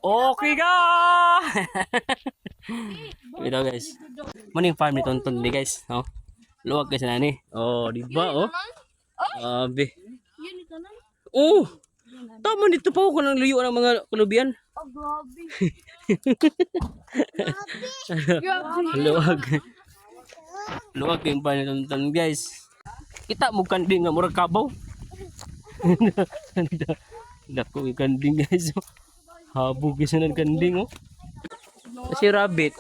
Okay ka! Ito guys. Maning farm ni Tonton di guys. No? Luwag guys na ni. Oh, di ba oh? Abi. Oh! Tama dito pa ako ng luyo ng mga kulubian. Oh, grabe. Luwag. Luwag yung farm ni Tonton guys. Kita mo kanding nga murag kabaw. Dako yung kanding guys. Habog guys na ng kanding oh. Si rabbit.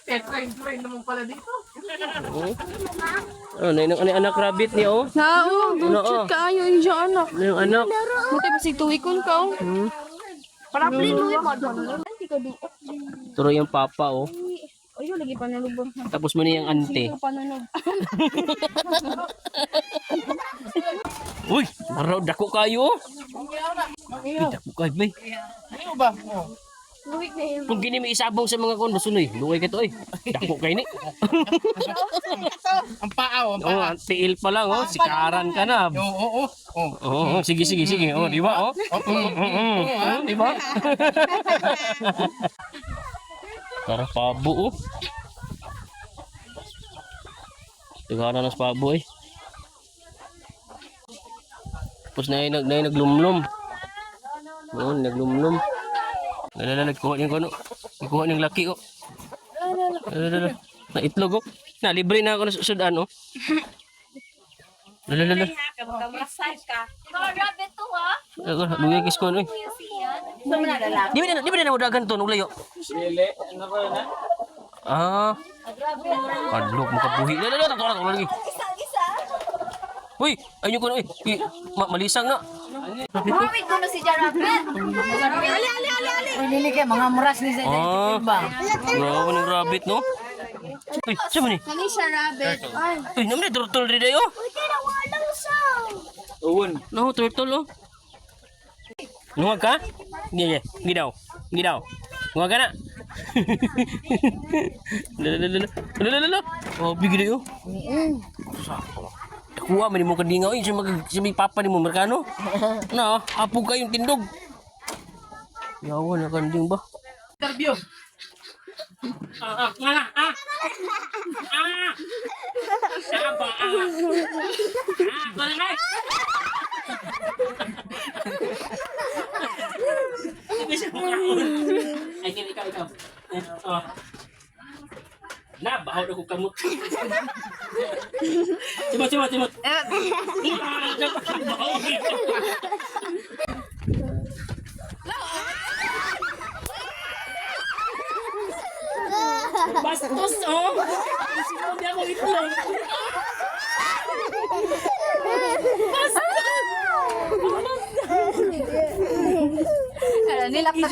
Nag-train naman pala dito. Oh, anak rabbit niya oh. Nao, Oo. kaayo yung siya anak. Ano yung anak? Buti ba si tuwikon ka oh. Para plin mo yung madon. Hindi ka di. Turo yung papa oh. Ayun, lagi panulubog. Tapos mo niya yung ante. Panunog. Uy, naraw dako kayo oh. Uy, dako kayo bay. Ano ba? Oh. Luwik na yun. Kung gini may isabong sa mga kondo sunoy, luway ka to eh. Dako kayo ni. Ang paa, ang Oh, paa. tiil pa lang oh, sikaran ka na. Oo. Oh, sige. Oh, di ba oh? Di ba? Para pabo oh. Tigana na sa pabo eh. Tapos na naglumlum. Oo, naglumlum. Nagkuha niyang kono. Nagkuha niyang laki oh. Na itlog oh. Na libre na ako na sudan oh. Lala. Massage ka. Grabe to ha. Luya kis ko eh. Di ba na mo dagan to nuglayo? Ah. Kadlok mo kabuhi. Lala, tato lagi. Uy, ayun ko na eh. Malisang na. Wait ko na si Jarabet. Ali. Lili kay mga muras ni sa Ah. Grabe ng rabbit no. Uy, siya man eh. Kani siya rabbit. Ay. Uy, naman na turtle rin dayo. Buti na walang sound. Uwan. No, turtle oh. Nguwag ka? Hindi daw. Nguwag ka na. Lala. Oh, bigay dayo. Kuha man mo kadingaw eh. Sa may papa ni mo, Merkano. Na, apog kayong tindog. Yawa na kanding ba? Interview. Ikaw. Na, bahaw na ko kamot. Simot. Bastos oh. Sinabi ako itlog. Nilap na